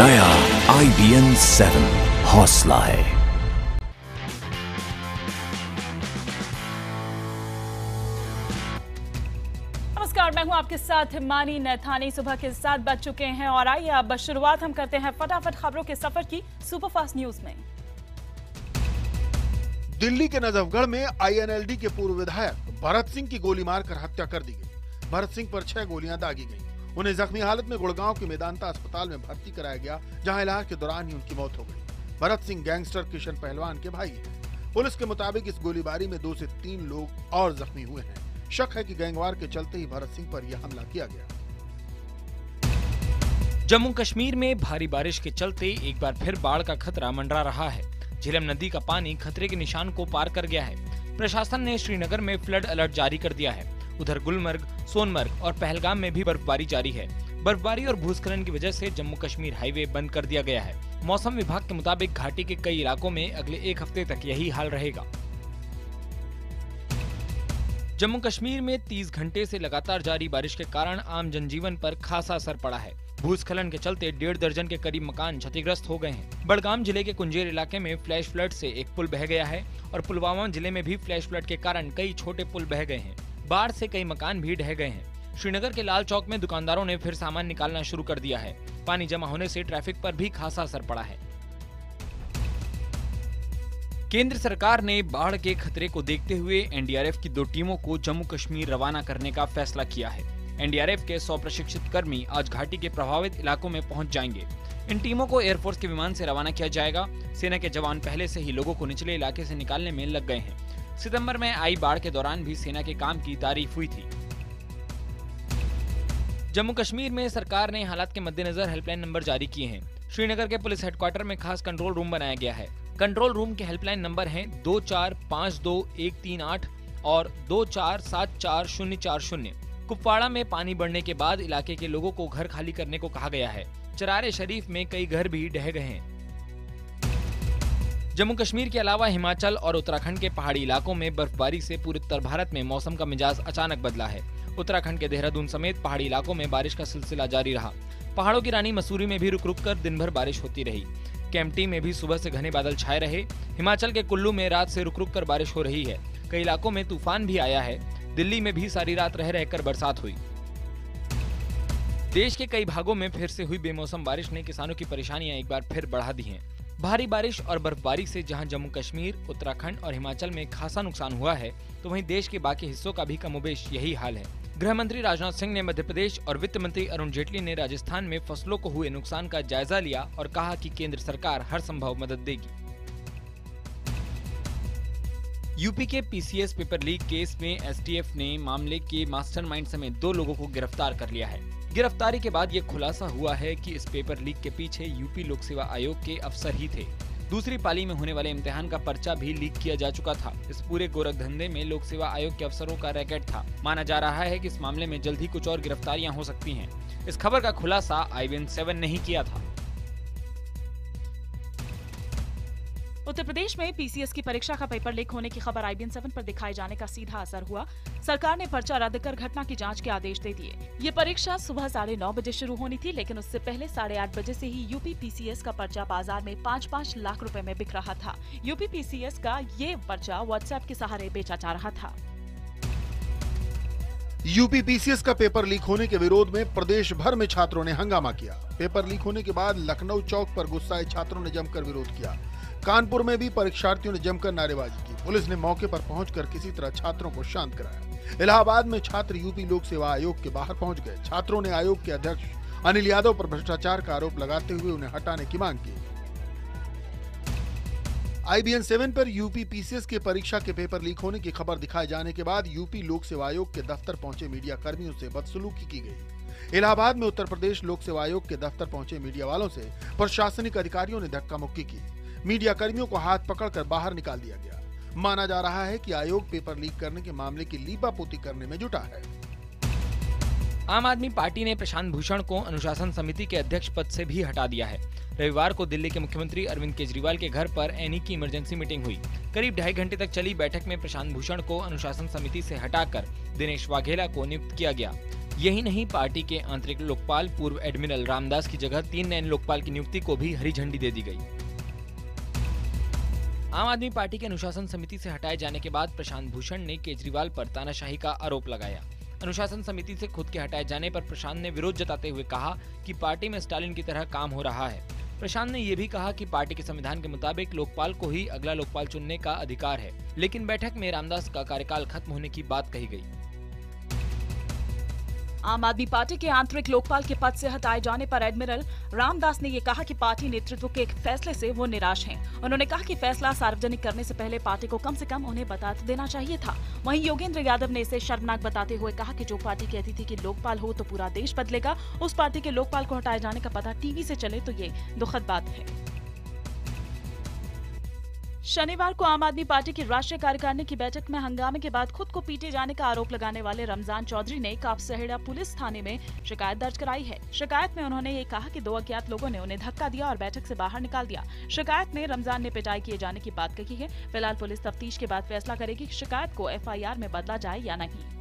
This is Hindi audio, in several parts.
नया IBN 7 हौसला है। नमस्कार, मैं हूं आपके साथ हिमानी नैथानी। सुबह के 7 बज चुके हैं और आइए अब शुरुआत हम करते हैं फटाफट खबरों के सफर की सुपरफास्ट न्यूज में। दिल्ली के नजफगढ़ में INLD के पूर्व विधायक भरत सिंह की गोली मारकर हत्या कर दी गई। भरत सिंह पर 6 गोलियां दागी गईं। उन्हें जख्मी हालत में गुड़गांव के मेदांता अस्पताल में भर्ती कराया गया, जहां इलाज के दौरान ही उनकी मौत हो गई। भरत सिंह गैंगस्टर किशन पहलवान के भाई हैं। पुलिस के मुताबिक इस गोलीबारी में 2 से 3 लोग और जख्मी हुए हैं। शक है कि गैंगवार के चलते ही भरत सिंह पर यह हमला किया गया। जम्मू कश्मीर में भारी बारिश के चलते एक बार फिर बाढ़ का खतरा मंडरा रहा है। झेलम नदी का पानी खतरे के निशान को पार कर गया है। प्रशासन ने श्रीनगर में फ्लड अलर्ट जारी कर दिया है। उधर गुलमर्ग, सोनमर्ग और पहलगाम में भी बर्फबारी जारी है। बर्फबारी और भूस्खलन की वजह से जम्मू कश्मीर हाईवे बंद कर दिया गया है। मौसम विभाग के मुताबिक घाटी के कई इलाकों में अगले 1 हफ्ते तक यही हाल रहेगा। जम्मू कश्मीर में 30 घंटे से लगातार जारी बारिश के कारण आम जनजीवन पर खासा असर पड़ा है। भूस्खलन के चलते 1.5 दर्जन के करीब मकान क्षतिग्रस्त हो गए हैं। बड़गाम जिले के कुंजेर इलाके में फ्लैश फ्लड से एक पुल बह गया है और पुलवामा जिले में भी फ्लैश फ्लड के कारण कई छोटे पुल बह गए हैं। बाढ़ से कई मकान भी ढह गए हैं। श्रीनगर के लाल चौक में दुकानदारों ने फिर सामान निकालना शुरू कर दिया है। पानी जमा होने से ट्रैफिक पर भी खासा असर पड़ा है। केंद्र सरकार ने बाढ़ के खतरे को देखते हुए NDRF की 2 टीमों को जम्मू कश्मीर रवाना करने का फैसला किया है। NDRF के 100 प्रशिक्षित कर्मी आज घाटी के प्रभावित इलाकों में पहुंच जाएंगे। इन टीमों को एयरफोर्स के विमान से रवाना किया जाएगा। सेना के जवान पहले से ही लोगों को निचले इलाके से निकालने में लग गए हैं। सितंबर में आई बाढ़ के दौरान भी सेना के काम की तारीफ हुई थी। जम्मू कश्मीर में सरकार ने हालात के मद्देनजर हेल्पलाइन नंबर जारी किए हैं। श्रीनगर के पुलिस हेडक्वार्टर में खास कंट्रोल रूम बनाया गया है। कंट्रोल रूम के हेल्पलाइन नंबर हैं 2452-138 और 2474-040। कुपवाड़ा में पानी बढ़ने के बाद इलाके के लोगों को घर खाली करने को कहा गया है। चरारे शरीफ में कई घर भी ढह गए हैं। जम्मू कश्मीर के अलावा हिमाचल और उत्तराखंड के पहाड़ी इलाकों में बर्फबारी से पूरे उत्तर भारत में मौसम का मिजाज अचानक बदला है। उत्तराखंड के देहरादून समेत पहाड़ी इलाकों में बारिश का सिलसिला जारी रहा। पहाड़ों की रानी मसूरी में भी रुक रुक कर दिन भर बारिश होती रही। केम्प्टी में भी सुबह से घने बादल छाए रहे। हिमाचल के कुल्लू में रात से रुक रुक कर बारिश हो रही है। कई इलाकों में तूफान भी आया है। दिल्ली में भी सारी रात रह रहकर बरसात हुई। देश के कई भागों में फिर से हुई बेमौसम बारिश ने किसानों की परेशानियां एक बार फिर बढ़ा दी हैं। भारी बारिश और बर्फबारी से जहां जम्मू कश्मीर, उत्तराखंड और हिमाचल में खासा नुकसान हुआ है, तो वहीं देश के बाकी हिस्सों का भी कमोबेश यही हाल है। गृह मंत्री राजनाथ सिंह ने मध्य प्रदेश और वित्त मंत्री अरुण जेटली ने राजस्थान में फसलों को हुए नुकसान का जायजा लिया और कहा कि केंद्र सरकार हर संभव मदद देगी। यूपी के PCS पेपर लीक केस में STF ने मामले के मास्टरमाइंड समेत 2 लोगों को गिरफ्तार कर लिया है। गिरफ्तारी के बाद ये खुलासा हुआ है कि इस पेपर लीक के पीछे यूपी लोक सेवा आयोग के अफसर ही थे। दूसरी पाली में होने वाले इम्तिहान का पर्चा भी लीक किया जा चुका था। इस पूरे गोरख धंधे में लोक सेवा आयोग के अफसरों का रैकेट था। माना जा रहा है कि इस मामले में जल्द ही कुछ और गिरफ्तारियां हो सकती हैं। इस खबर का खुलासा IBN 7 ने ही किया था। उत्तर प्रदेश में PCS की परीक्षा का पेपर लीक होने की खबर IBN 7 पर दिखाए जाने का सीधा असर हुआ। सरकार ने पर्चा रद्द कर घटना की जांच के आदेश दे दिए। ये परीक्षा सुबह 9:30 बजे शुरू होनी थी, लेकिन उससे पहले 8:30 बजे से ही यूपी PCS का पर्चा बाजार में 5-5 लाख रुपए में बिक रहा था। यूपी PCS का ये पर्चा WhatsApp के सहारे बेचा जा रहा था। यूपी PCS का पेपर लीक होने के विरोध में प्रदेश भर में छात्रों ने हंगामा किया। पेपर लीक होने के बाद लखनऊ चौक पर गुस्साए छात्रों ने जमकर विरोध किया। कानपुर में भी परीक्षार्थियों ने जमकर नारेबाजी की। पुलिस ने मौके पर पहुंचकर किसी तरह छात्रों को शांत कराया। इलाहाबाद में छात्र यूपी लोक सेवा आयोग के बाहर पहुंच गए। छात्रों ने आयोग के अध्यक्ष अनिल यादव पर भ्रष्टाचार का आरोप लगाते हुए उन्हें हटाने की मांग की। IBN 7 पर यूपी PCS के परीक्षा के पेपर लीक होने की खबर दिखाए जाने के बाद यूपी लोक सेवा आयोग के दफ्तर पहुंचे मीडिया कर्मियों से बदसलूकी की गई। इलाहाबाद में उत्तर प्रदेश लोक सेवा आयोग के दफ्तर पहुंचे मीडिया वालों से प्रशासनिक अधिकारियों ने धक्का मुक्की की। मीडिया कर्मियों को हाथ पकड़कर बाहर निकाल दिया गया। माना जा रहा है कि आयोग पेपर लीक करने के मामले की लीपापोती करने में जुटा है। आम आदमी पार्टी ने प्रशांत भूषण को अनुशासन समिति के अध्यक्ष पद से भी हटा दिया है। रविवार को दिल्ली के मुख्यमंत्री अरविंद केजरीवाल के घर पर एनी की इमरजेंसी मीटिंग हुई। करीब 2.5 घंटे तक चली बैठक में प्रशांत भूषण को अनुशासन समिति से हटाकर दिनेश वाघेला को नियुक्त किया गया। यही नहीं, पार्टी के आंतरिक लोकपाल पूर्व एडमिरल रामदास की जगह 3 नए लोकपाल की नियुक्ति को भी हरी झंडी दे दी गई। आम आदमी पार्टी के अनुशासन समिति से हटाए जाने के बाद प्रशांत भूषण ने केजरीवाल पर तानाशाही का आरोप लगाया। अनुशासन समिति से खुद के हटाए जाने पर प्रशांत ने विरोध जताते हुए कहा कि पार्टी में स्टालिन की तरह काम हो रहा है। प्रशांत ने यह भी कहा कि पार्टी के संविधान के मुताबिक लोकपाल को ही अगला लोकपाल चुनने का अधिकार है, लेकिन बैठक में रामदास का कार्यकाल खत्म होने की बात कही गई। आम आदमी पार्टी के आंतरिक लोकपाल के पद से हटाए जाने पर एडमिरल रामदास ने ये कहा कि पार्टी नेतृत्व के एक फैसले से वो निराश हैं। उन्होंने कहा कि फैसला सार्वजनिक करने से पहले पार्टी को कम से कम उन्हें बता देना चाहिए था। वहीं योगेंद्र यादव ने इसे शर्मनाक बताते हुए कहा कि जो पार्टी कहती थी कि लोकपाल हो तो पूरा देश बदलेगा, उस पार्टी के लोकपाल को हटाए जाने का पता टीवी से चले तो ये दुखद बात है। शनिवार को आम आदमी पार्टी की राष्ट्रीय कार्यकारिणी की बैठक में हंगामे के बाद खुद को पीटे जाने का आरोप लगाने वाले रमजान चौधरी ने कापसहेड़ा पुलिस थाने में शिकायत दर्ज कराई है। शिकायत में उन्होंने ये कहा कि 2 अज्ञात लोगों ने उन्हें धक्का दिया और बैठक से बाहर निकाल दिया। शिकायत में रमजान ने पिटाई किए जाने की बात कही है। फिलहाल पुलिस तफ्तीश के बाद फैसला करेगी कि शिकायत को FIR में बदला जाए या नहीं।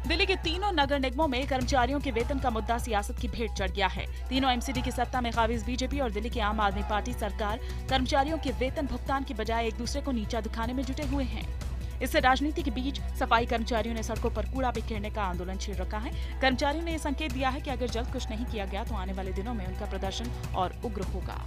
दिल्ली के तीनों नगर निगमों में कर्मचारियों के वेतन का मुद्दा सियासत की भेंट चढ़ गया है। तीनों MCD की सत्ता में काबिज बीजेपी और दिल्ली की आम आदमी पार्टी सरकार कर्मचारियों के वेतन भुगतान की बजाय एक दूसरे को नीचा दिखाने में जुटे हुए हैं। इससे राजनीति के बीच सफाई कर्मचारियों ने सड़कों पर कूड़ा बिखेरने का आंदोलन छेड़ रखा है। कर्मचारियों ने ये संकेत दिया है कि अगर जल्द कुछ नहीं किया गया तो आने वाले दिनों में उनका प्रदर्शन और उग्र होगा।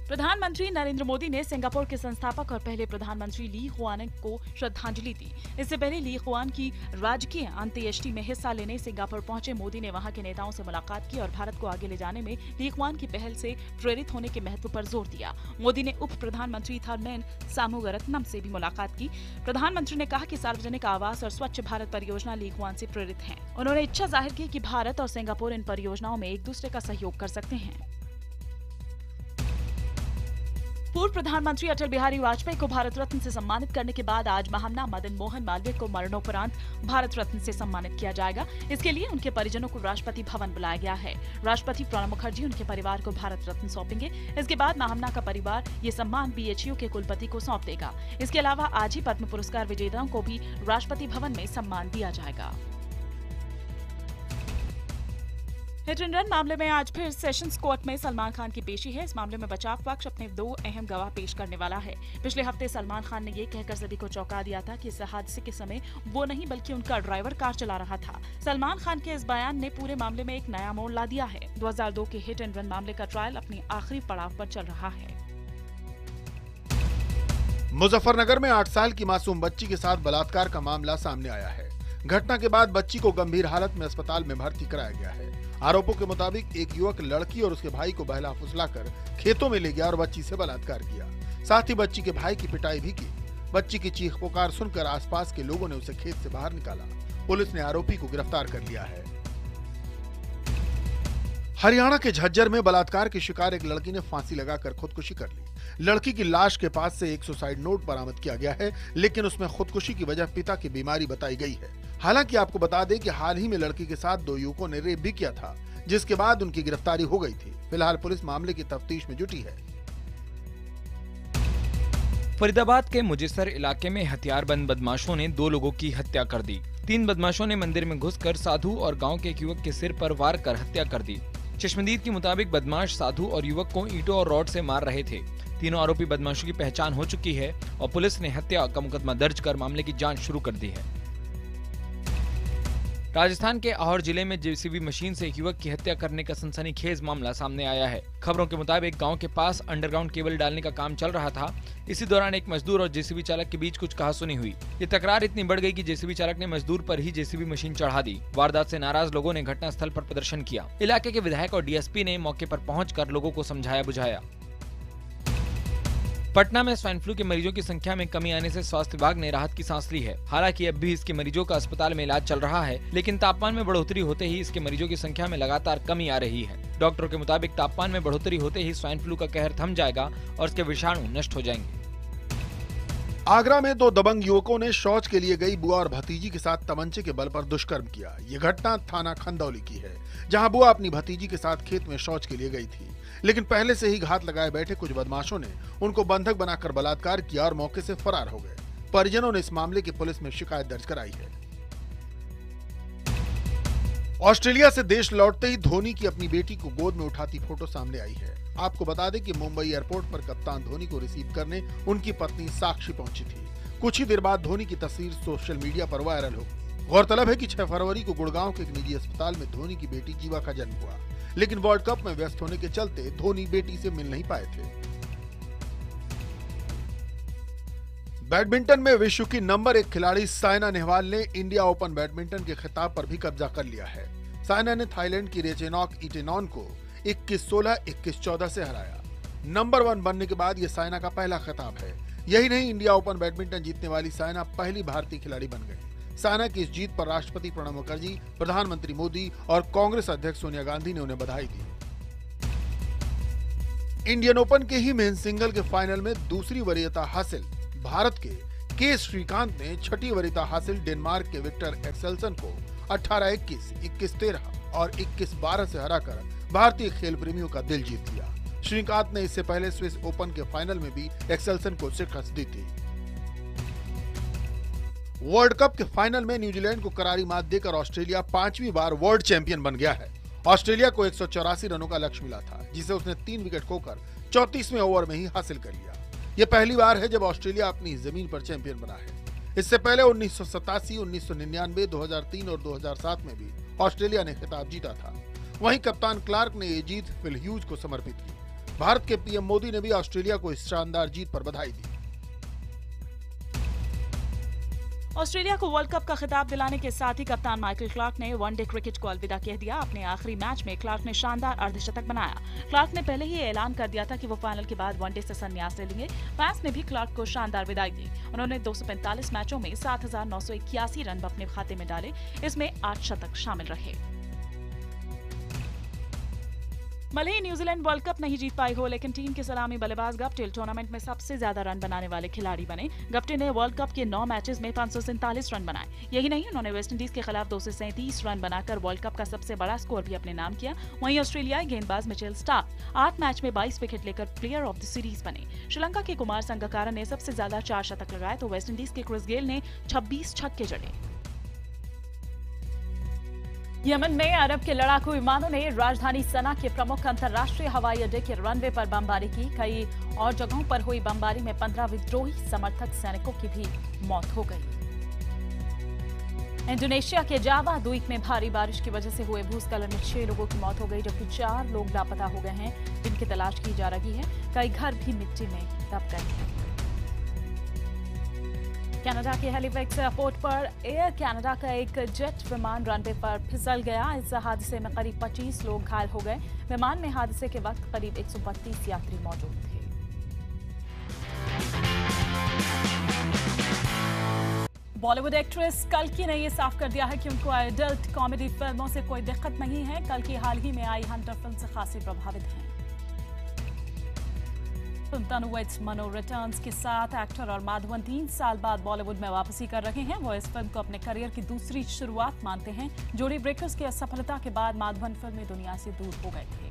प्रधानमंत्री नरेंद्र मोदी ने सिंगापुर के संस्थापक और पहले प्रधानमंत्री ली हुआन को श्रद्धांजलि दी। इससे पहले ली हुआन की राजकीय अंत्येष्टि में हिस्सा लेने सिंगापुर पहुंचे मोदी ने वहां के नेताओं से मुलाकात की और भारत को आगे ले जाने में ली हुआन की पहल से प्रेरित होने के महत्व पर जोर दिया। मोदी ने उप प्रधानमंत्री थरमेन सामुगरत्नम से भी मुलाकात की। प्रधानमंत्री ने कहा कि सार्वजनिक आवास और स्वच्छ भारत परियोजना ली हुआन से प्रेरित है। उन्होंने इच्छा जाहिर की कि भारत और सिंगापुर इन परियोजनाओं में एक दूसरे का सहयोग कर सकते हैं। पूर्व प्रधानमंत्री अटल बिहारी वाजपेयी को भारत रत्न से सम्मानित करने के बाद आज महामना मदन मोहन मालवीय को मरणोपरांत भारत रत्न से सम्मानित किया जाएगा। इसके लिए उनके परिजनों को राष्ट्रपति भवन बुलाया गया है। राष्ट्रपति प्रणब मुखर्जी उनके परिवार को भारत रत्न सौंपेंगे। इसके बाद महामना का परिवार ये सम्मान BHU के कुलपति को सौंप देगा। इसके अलावा आज ही पद्म पुरस्कार विजेताओं को भी राष्ट्रपति भवन में सम्मान दिया जाएगा। हिट एंड रन मामले में आज फिर सेशंस कोर्ट में सलमान खान की पेशी है। इस मामले में बचाव पक्ष अपने 2 अहम गवाह पेश करने वाला है। पिछले हफ्ते सलमान खान ने ये कहकर सभी को चौंका दिया था कि इस हादसे के समय वो नहीं बल्कि उनका ड्राइवर कार चला रहा था। सलमान खान के इस बयान ने पूरे मामले में एक नया मोड़ ला दिया है। 2002 के हिट एंड रन मामले का ट्रायल अपनी आखिरी पड़ाव पर चल रहा है। मुजफ्फरनगर में 8 साल की मासूम बच्ची के साथ बलात्कार का मामला सामने आया है। घटना के बाद बच्ची को गंभीर हालत में अस्पताल में भर्ती कराया गया है। आरोपों के मुताबिक एक युवक लड़की और उसके भाई को बहला फुसलाकर खेतों में ले गया और बच्ची से बलात्कार किया। साथ ही बच्ची के भाई की पिटाई भी की। बच्ची की चीख पुकार सुनकर आसपास के लोगों ने उसे खेत से बाहर निकाला। पुलिस ने आरोपी को गिरफ्तार कर लिया है। हरियाणा के झज्जर में बलात्कार की शिकार एक लड़की ने फांसी लगाकर खुदकुशी कर ली। लड़की की लाश के पास से एक सुसाइड नोट बरामद किया गया है, लेकिन उसमें खुदकुशी की वजह पिता की बीमारी बताई गई है। हालांकि आपको बता दें कि हाल ही में लड़की के साथ 2 युवकों ने रेप भी किया था, जिसके बाद उनकी गिरफ्तारी हो गई थी। फिलहाल पुलिस मामले की तफ्तीश में जुटी है। फरीदाबाद के मुजेसर इलाके में हथियारबंद बदमाशों ने 2 लोगों की हत्या कर दी। 3 बदमाशों ने मंदिर में घुसकर साधु और गांव के एक युवक के सिर पर वार कर हत्या कर दी। चश्मदीद के मुताबिक बदमाश साधु और युवक को ईंटों और रॉड से मार रहे थे। तीनों आरोपी बदमाशों की पहचान हो चुकी है और पुलिस ने हत्या का मुकदमा दर्ज कर मामले की जांच शुरू कर दी है। राजस्थान के अहौर जिले में JCB मशीन से एक युवक की हत्या करने का सनसनीखेज मामला सामने आया है। खबरों के मुताबिक गांव के पास अंडरग्राउंड केबल डालने का काम चल रहा था। इसी दौरान एक मजदूर और JCB चालक के बीच कुछ कहासुनी हुई। ये तकरार इतनी बढ़ गई कि JCB चालक ने मजदूर पर ही JCB मशीन चढ़ा दी। वारदात से नाराज लोगों ने घटनास्थल पर प्रदर्शन किया। इलाके के विधायक और DSP ने मौके पर पहुंचकर लोगों को समझाया बुझाया। पटना में स्वाइन फ्लू के मरीजों की संख्या में कमी आने से स्वास्थ्य विभाग ने राहत की सांस ली है। हालांकि अब भी इसके मरीजों का अस्पताल में इलाज चल रहा है, लेकिन तापमान में बढ़ोतरी होते ही इसके मरीजों की संख्या में लगातार कमी आ रही है। डॉक्टरों के मुताबिक तापमान में बढ़ोतरी होते ही स्वाइन फ्लू का कहर थम जाएगा और इसके विषाणु नष्ट हो जाएंगे। आगरा में 2 दबंग युवकों ने शौच के लिए गई बुआ और भतीजी के साथ तमंचे के बल पर दुष्कर्म किया। ये घटना थाना खंदौली की है, जहां बुआ अपनी भतीजी के साथ खेत में शौच के लिए गई थी, लेकिन पहले से ही घात लगाए बैठे कुछ बदमाशों ने उनको बंधक बनाकर बलात्कार किया और मौके से फरार हो गए। परिजनों ने इस मामले की पुलिस में शिकायत दर्ज कराई है। ऑस्ट्रेलिया से देश लौटते ही धोनी की अपनी बेटी को गोद में उठाती फोटो सामने आई है। आपको बता दें कि मुंबई एयरपोर्ट पर कप्तान धोनी को रिसीव करने उनकी पत्नी साक्षी पहुंची थी। कुछ ही देर बाद धोनी की तस्वीर सोशल मीडिया पर वायरल हो गई। गौरतलब है कि 6 फरवरी को गुड़गांव के एक निजी अस्पताल में धोनी की बेटी जीवा का जन्म हुआ, लेकिन वर्ल्ड कप में व्यस्त होने के चलते धोनी बेटी से मिल नहीं पाए थे। बैडमिंटन में विश्व की नंबर 1 खिलाड़ी साइना नेहवाल ने इंडिया ओपन बैडमिंटन के खिताब पर भी कब्जा कर लिया है। साइना ने थाईलैंड की रेचेनॉक इटेनॉन को 21-16, 21-14 से हराया। नंबर 1 बनने के बाद यह साइना का पहला खिताब है। यही नहीं, इंडिया ओपन बैडमिंटन जीतने वाली साइना पहली भारतीय खिलाड़ी बन गई। साइना की इस जीत पर राष्ट्रपति प्रणब मुखर्जी, प्रधानमंत्री मोदी और कांग्रेस अध्यक्ष सोनिया गांधी ने उन्हें बधाई दी। इंडियन ओपन के ही मेन सिंगल के फाइनल में दूसरी वरीयता हासिल भारत के श्रीकांत ने छठी वरीयता हासिल डेनमार्क के विक्टर एक्सेल्सन को 18-21, 21-13 और 21-12 से हराकर भारतीय खेल प्रेमियों का दिल जीत लिया। श्रीकांत ने इससे पहले स्विस ओपन के फाइनल में भी एक्सेल्सन को शिकस्त दी थी। वर्ल्ड कप के फाइनल में न्यूजीलैंड को करारी मात देकर ऑस्ट्रेलिया 5वीं बार वर्ल्ड चैंपियन बन गया है। ऑस्ट्रेलिया को 184 रनों का लक्ष्य मिला था, जिसे उसने 3 विकेट खोकर 34वें ओवर में ही हासिल कर लिया। यह पहली बार है जब ऑस्ट्रेलिया अपनी जमीन पर चैंपियन बना है। इससे पहले 1987, 1999, 2003 और 2007 में भी ऑस्ट्रेलिया ने खिताब जीता था। वहीं कप्तान क्लार्क ने ये जीत फिल ह्यूज को समर्पित की। भारत के पीएम मोदी ने भी ऑस्ट्रेलिया को इस शानदार जीत पर बधाई दी। ऑस्ट्रेलिया को वर्ल्ड कप का खिताब दिलाने के साथ ही कप्तान माइकल क्लार्क ने वनडे क्रिकेट को अलविदा कह दिया। अपने आखिरी मैच में क्लार्क ने शानदार अर्धशतक बनाया। क्लार्क ने पहले ही ऐलान कर दिया था कि वो फाइनल के बाद वनडे से संन्यास ले लेंगे। फैंस ने भी क्लार्क को शानदार विदाई दी। उन्होंने 245 मैचों में 7,981 रन अपने खाते में डाले। इसमें 8 शतक शामिल रहे। भले ही न्यूजीलैंड वर्ल्ड कप नहीं जीत पाई हो, लेकिन टीम के सलामी बल्लेबाज गप्टिल टूर्नामेंट में सबसे ज्यादा रन बनाने वाले खिलाड़ी बने। गप्टिल ने वर्ल्ड कप के 9 मैचेस में 547 रन बनाए। यही नहीं, उन्होंने वेस्टइंडीज के खिलाफ 237 रन बनाकर वर्ल्ड कप का सबसे बड़ा स्कोर भी अपने नाम किया। वहीं ऑस्ट्रेलियाई गेंदबाज मिचेल स्टार्क 8 मैच में 22 विकेट लेकर प्लेयर ऑफ द सीरीज बने। श्रीलंका के कुमार संगकारा ने सबसे ज्यादा 4 शतक लगाए, तो वेस्टइंडीज के क्रिस गेल ने 26 छक्के जड़े। यमन में अरब के लड़ाकू विमानों ने राजधानी सना के प्रमुख अंतर्राष्ट्रीय हवाई अड्डे के रनवे पर बमबारी की। कई और जगहों पर हुई बमबारी में 15 विद्रोही समर्थक सैनिकों की भी मौत हो गई। इंडोनेशिया के जावा द्वीप में भारी बारिश की वजह से हुए भूस्खलन में 6 लोगों की मौत हो गई, जबकि 4 लोग लापता हो गए हैं, जिनकी तलाश की जा रही है। कई घर भी मिट्टी में दब गए हैं। कनाडा के हैलिफैक्स एयरपोर्ट पर एयर कनाडा का एक जेट विमान रनवे पर फिसल गया। इस हादसे में करीब 25 लोग घायल हो गए। विमान में हादसे के वक्त करीब 132 यात्री मौजूद थे। बॉलीवुड एक्ट्रेस कल्की ने ये साफ कर दिया है कि उनको एडल्ट कॉमेडी फिल्मों से कोई दिक्कत नहीं है। कल्की हाल ही में आई हंटर फिल्म से खासी प्रभावित हैं। तनु वेड्स मनो रिटर्न्स के साथ एक्टर और माधवन 3 साल बाद बॉलीवुड में वापसी कर रहे हैं। वो इस फिल्म को अपने करियर की दूसरी शुरुआत मानते हैं। जोड़ी ब्रेकर्स की असफलता के बाद माधवन फिल्मी दुनिया से दूर हो गए थे।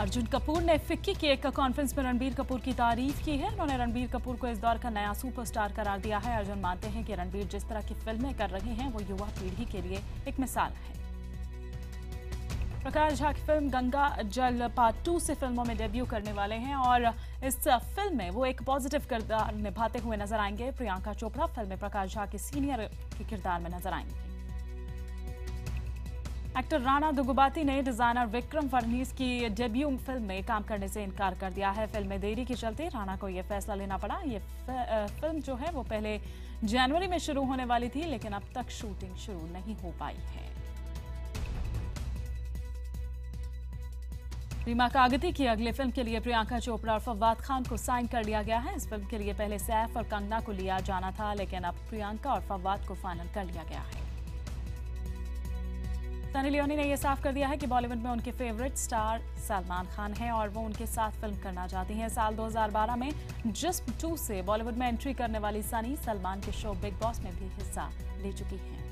अर्जुन कपूर ने फिक्की की एक कॉन्फ्रेंस में रणबीर कपूर की तारीफ की है। उन्होंने रणबीर कपूर को इस दौर का नया सुपरस्टार करार दिया है। अर्जुन मानते हैं कि रणबीर जिस तरह की फिल्में कर रहे हैं वो युवा पीढ़ी के लिए एक मिसाल है। प्रकाश झा की फिल्म गंगा जल पार्ट 2 से फिल्मों में डेब्यू करने वाले हैं और इस फिल्म में वो एक पॉजिटिव किरदार निभाते हुए नजर आएंगे। प्रियंका चोपड़ा फिल्म में प्रकाश झा के सीनियर के किरदार में नजर आएंगे। एक्टर राणा दुगुबाती ने डिजाइनर विक्रम फडणवीस की डेब्यू फिल्म में काम करने से इनकार कर दिया है। फिल्म में देरी के चलते राणा को यह फैसला लेना पड़ा। ये फिल्म जो है वो पहले जनवरी में शुरू होने वाली थी, लेकिन अब तक शूटिंग शुरू नहीं हो पाई है। रीमा कागती की अगले फिल्म के लिए प्रियंका चोपड़ा और फवाद खान को साइन कर लिया गया है। इस फिल्म के लिए पहले सैफ और कंगना को लिया जाना था, लेकिन अब प्रियंका और फवाद को फाइनल कर लिया गया है। सनी लियोनी ने यह साफ कर दिया है कि बॉलीवुड में उनके फेवरेट स्टार सलमान खान हैं और वो उनके साथ फिल्म करना चाहती हैं। साल 2012 में जिस्म 2 से बॉलीवुड में एंट्री करने वाली सनी सलमान के शो बिग बॉस में भी हिस्सा ले चुकी हैं।